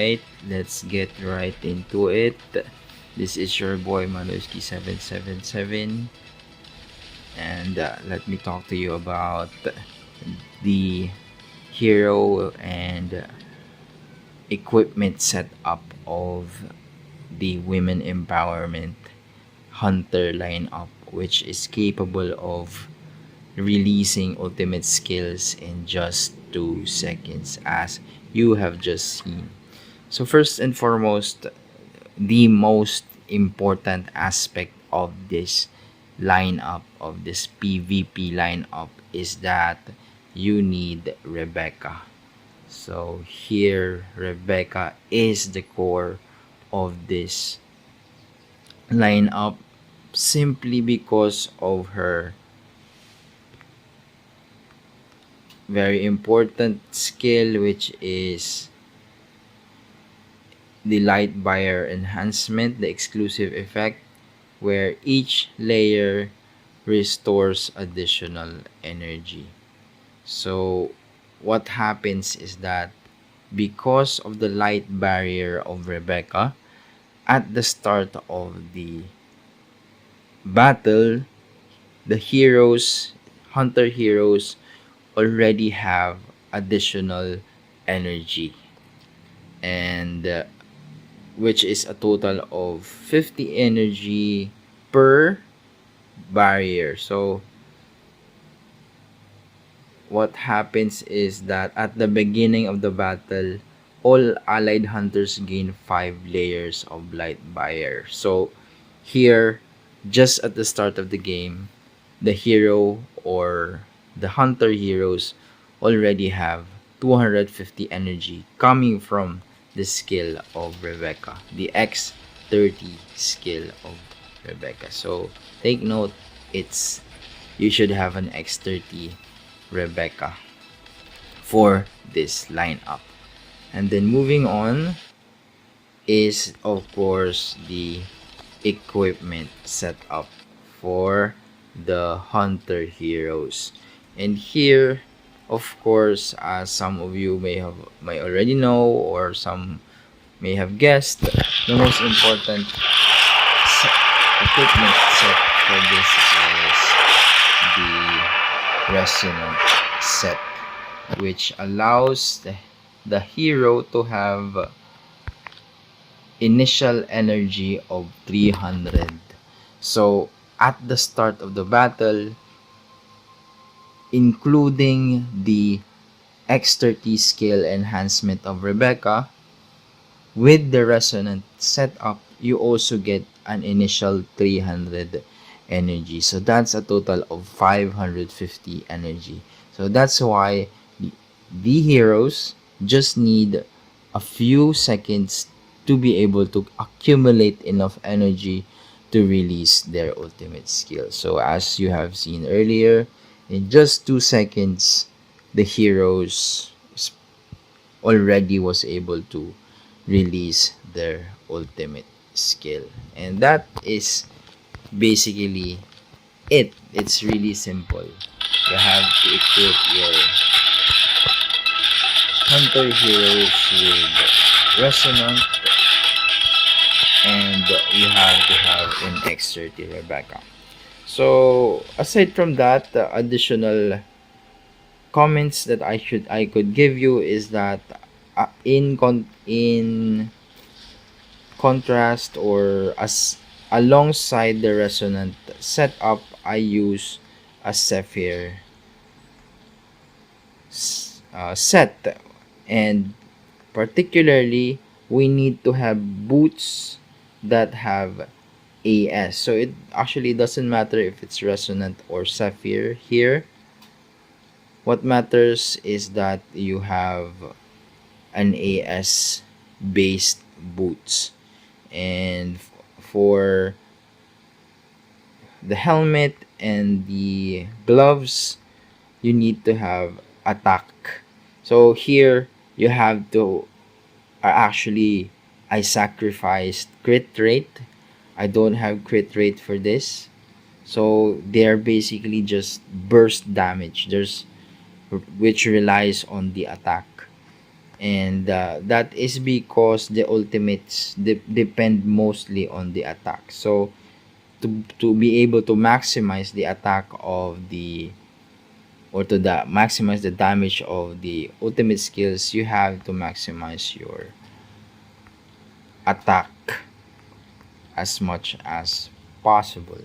Alright, let's get right into it. This is your boy Manuski777, and let me talk to you about the hero and equipment setup of the women empowerment hunter lineup, which is capable of releasing ultimate skills in just 2 seconds, as you have just seen. So first and foremost, the most important aspect of this lineup, of this PvP lineup, is that you need Rebecca. So here, Rebecca is the core of this lineup, simply because of her very important skill, which is the light barrier enhancement, the exclusive effect, where each layer restores additional energy. So what happens is that because of the light barrier of Rebecca, at the start of the battle, the hunter heroes, already have additional energy, and which is a total of 50 energy per barrier. So what happens is that at the beginning of the battle, all allied hunters gain 5 layers of light barrier. So here, just at the start of the game, the hero or the hunter heroes already have 250 energy coming from the skill of Rebecca, the X30 skill of Rebecca. So take note, you should have an X30 Rebecca for this lineup. And then moving on is, of course, the equipment setup for the hunter heroes. And here, of course, as some of you may already know, or some may have guessed, the most important equipment set for this is the resonant set, which allows the hero to have initial energy of 300. So at the start of the battle, including the X30 skill enhancement of Rebecca, with the resonant setup, you also get an initial 300 energy. So that's a total of 550 energy. So that's why the heroes just need a few seconds to be able to accumulate enough energy to release their ultimate skill. So as you have seen earlier, in just 2 seconds, the heroes already was able to release their ultimate skill. And that is basically it. It's really simple. You have to equip your hunter heroes with resonant, and you have to have an X30 Rebecca. So aside from that, the additional comments that I could give you is that in contrast, or as alongside the resonant setup, I use a Zephyr set, and particularly we need to have boots that have AS. So it actually doesn't matter if it's resonant or Zephyr here. What matters is that you have an AS based boots. And for the helmet and the gloves, you need to have attack. So here you have to actually, I sacrificed crit rate. I don't have crit rate for this. So they're basically just burst damage, which relies on the attack. and that is because the ultimates depend mostly on the attack. So to be able to maximize the attack of the or to maximize the damage of the ultimate skills, you have to maximize your attack as much as possible.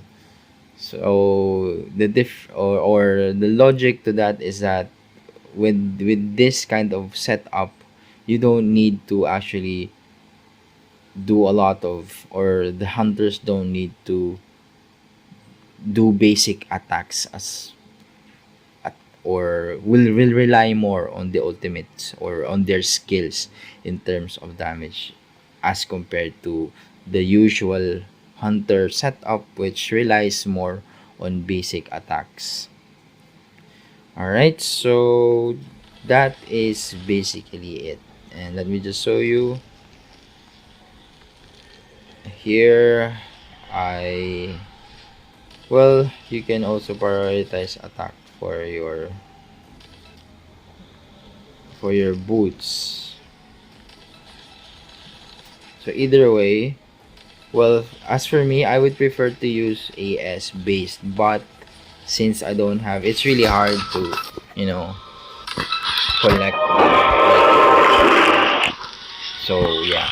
So or the logic to that is that with this kind of setup, you don't need to actually do a lot of, or the hunters don't need to do basic attacks or will rely more on the ultimates or on their skills in terms of damage as compared to the usual hunter setup, which relies more on basic attacks. All right, so that is basically it, and let me just show you here. I Well, you can also prioritize attack for your boots. So either way, well, as for me, I would prefer to use AS based, but since I don't have, it's really hard to, you know, collect the so yeah,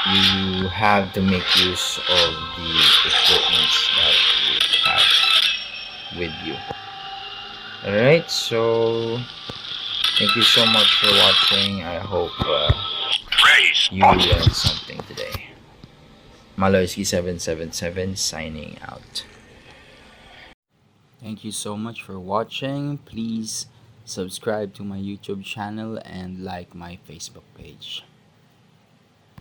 you have to make use of the equipments that you have with you. Alright, so thank you so much for watching. I hope you learned something today. Maloyski777 signing out. Thank you so much for watching. Please subscribe to my YouTube channel and like my Facebook page.